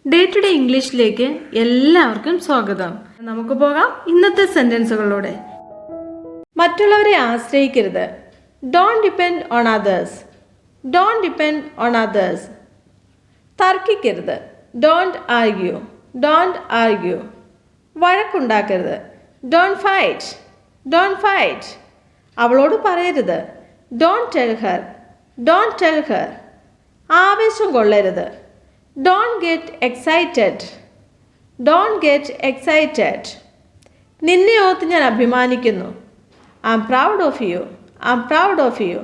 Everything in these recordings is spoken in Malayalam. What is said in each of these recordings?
ഡേ ടു ഡേ ഇംഗ്ലീഷിലേക്ക് എല്ലാവർക്കും സ്വാഗതം. നമുക്ക് പോകാം ഇന്നത്തെ സെന്റൻസുകളിലൂടെ. മറ്റുള്ളവരെ ആശ്രയിക്കരുത്. Don't depend on others. Don't depend on others. തർക്കിക്കരുത്. Don't argue. Don't argue. വഴക്കുണ്ടാക്കരുത്. Don't fight. Don't fight. അവളോട് പറയരുത്. Don't tell her. Don't tell her. ആവേശം കൊള്ളരുത്. Don't get excited. Don't get excited. നിന്നെ ഓർത്ത് ഞാൻ അഭിമാനിക്കുന്നു. I am proud of you. I am proud of you.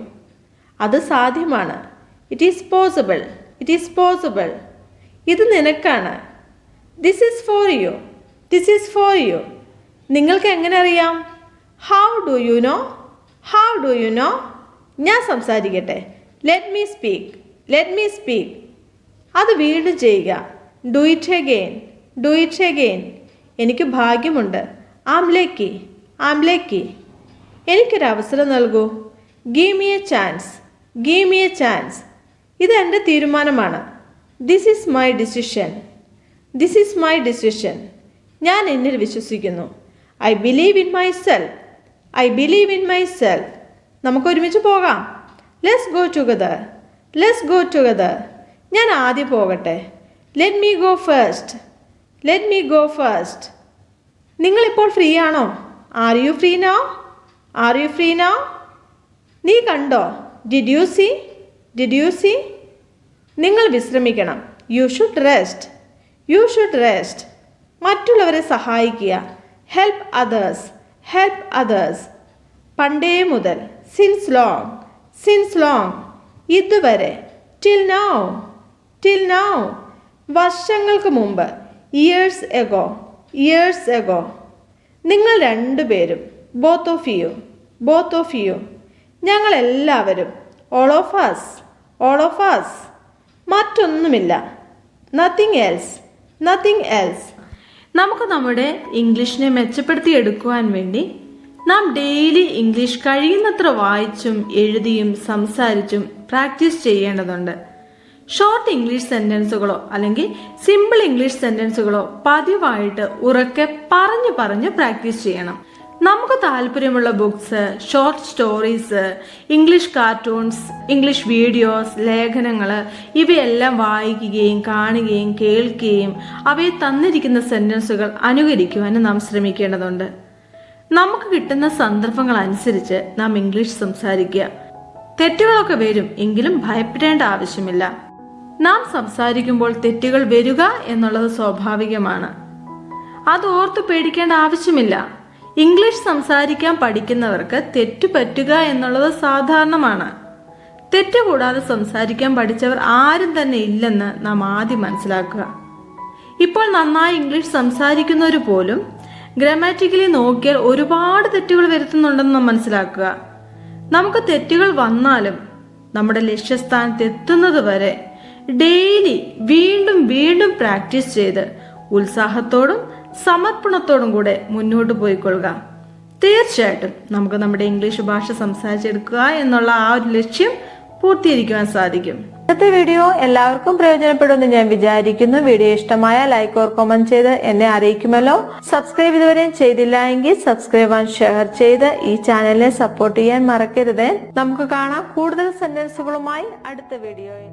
അത് സാധ്യമാണ്. It is possible. It is possible. ഇത് നിനക്കാണ്. This is for you. This is for you. നിങ്ങൾക്ക് എങ്ങനെ അറിയാം? How do you know? How do you know? ഞാൻ സംസാരിക്കട്ടെ. Let me speak. Let me speak. അത് വീണ്ടും ചെയ്യുക. Do it again. Do it again. എനിക്ക് ഭാഗ്യമുണ്ട്. Am lucky. Am lucky. എനിക്കൊരവസരം നൽകൂ. Give me a chance. Give me a chance. ഇത് എൻ്റെ തീരുമാനമാണ്. This is my decision. This is my decision. ഞാൻ എന്നിൽ വിശ്വസിക്കുന്നു. I believe in myself. I believe in myself. നമുക്ക് ഒരുമിച്ച് പോകാം. Let's go together. Let's go together. ഞാൻ ആദ്യം പോകട്ടെ. Let me go first. Let me go first. നിങ്ങളിപ്പോൾ ഫ്രീ ആണോ? Are you free now? Are you free now? നീ കണ്ടോ? Did you see? Did you see? നിങ്ങൾ വിശ്രമിക്കണം. You should rest. You should rest. മറ്റുള്ളവരെ സഹായിക്കുക. Help others. Help others. പണ്ടേ മുതൽ. Since long. Since long. ഇതുവരെ. Till now. Till now. വർഷങ്ങൾക്ക് മുമ്പ്. Years ago. Years ago. നിങ്ങൾ രണ്ടുപേരും. Both of you. Both of you. ഞങ്ങൾ എല്ലാവരും. All of us. All of us. മറ്റൊന്നുമില്ല. Nothing else. Nothing else. നമുക്ക് നമ്മുടെ ഇംഗ്ലീഷിനെ മെച്ചപ്പെടുത്തിയെടുക്കുവാൻ വേണ്ടി നാം ഡെയിലി ഇംഗ്ലീഷ് കഴിയുന്നത്ര വായിച്ചും എഴുതിയും സംസാരിച്ചും പ്രാക്ടീസ് ചെയ്യേണ്ടതുണ്ട്. ഷോർട്ട് ഇംഗ്ലീഷ് സെന്റൻസുകളോ അല്ലെങ്കിൽ സിമ്പിൾ ഇംഗ്ലീഷ് സെന്റൻസുകളോ പതിവായിട്ട് ഉറക്കെ പറഞ്ഞു പ്രാക്ടീസ് ചെയ്യണം. നമുക്ക് താല്പര്യമുള്ള books, short stories, English cartoons, English videos, ലേഖനങ്ങൾ ഇവയെല്ലാം വായിക്കുകയും കാണുകയും കേൾക്കുകയും അവയെ തന്നിരിക്കുന്ന സെന്റൻസുകൾ അനുകരിക്കുവാനും നാം ശ്രമിക്കേണ്ടതുണ്ട്. നമുക്ക് കിട്ടുന്ന സന്ദർഭങ്ങൾ അനുസരിച്ച് നാം ഇംഗ്ലീഷ് സംസാരിക്കുക. തെറ്റുകളൊക്കെ വരും, എങ്കിലും ഭയപ്പെടേണ്ട ആവശ്യമില്ല. നാം സംസാരിക്കുമ്പോൾ തെറ്റുകൾ വരിക എന്നുള്ളത് സ്വാഭാവികമാണ്. അത് ഓർത്ത് പേടിക്കേണ്ട ആവശ്യമില്ല. ഇംഗ്ലീഷ് സംസാരിക്കാൻ പഠിക്കുന്നവർക്ക് തെറ്റു പറ്റുക എന്നുള്ളത് സാധാരണമാണ്. തെറ്റുകൂടാതെ സംസാരിക്കാൻ പഠിച്ചവർ ആരും തന്നെ ഇല്ലെന്ന് നാം ആദ്യം മനസ്സിലാക്കുക. ഇപ്പോൾ നന്നായി ഇംഗ്ലീഷ് സംസാരിക്കുന്നവർ പോലും ഗ്രാമാറ്റിക്കലി നോക്കിയാൽ ഒരുപാട് തെറ്റുകൾ വരുത്തുന്നുണ്ടെന്ന് നാം മനസ്സിലാക്കുക. നമുക്ക് തെറ്റുകൾ വന്നാലും നമ്മുടെ ലക്ഷ്യസ്ഥാനത്ത് എത്തുന്നത് വരെ ഡെയിലി വീണ്ടും പ്രാക്ടീസ് ചെയ്ത് ഉത്സാഹത്തോടും സമർപ്പണത്തോടും കൂടെ മുന്നോട്ട് പോയിക്കൊള്ളുക. തീർച്ചയായിട്ടും നമുക്ക് നമ്മുടെ ഇംഗ്ലീഷ് ഭാഷ സംസാരിച്ചെടുക്കുക എന്നുള്ള ആ ഒരു ലക്ഷ്യം പൂർത്തീകരിക്കുവാൻ സാധിക്കും. ഇന്നത്തെ വീഡിയോ എല്ലാവർക്കും പ്രയോജനപ്പെടുമെന്ന് ഞാൻ വിചാരിക്കുന്നു. വീഡിയോ ഇഷ്ടമായ ലൈക്ക് ഓർ കമന്റ് ചെയ്ത് എന്നെ അറിയിക്കുമല്ലോ. സബ്സ്ക്രൈബ് ഇതുവരെയും ചെയ്തില്ല എങ്കിൽ സബ്സ്ക്രൈബ് ആൻഡ് ഷെയർ ചെയ്ത് ഈ ചാനലിനെ സപ്പോർട്ട് ചെയ്യാൻ മറക്കരുത്. നമുക്ക് കാണാം കൂടുതൽ സെന്റൻസുകളുമായി അടുത്ത വീഡിയോയിൽ.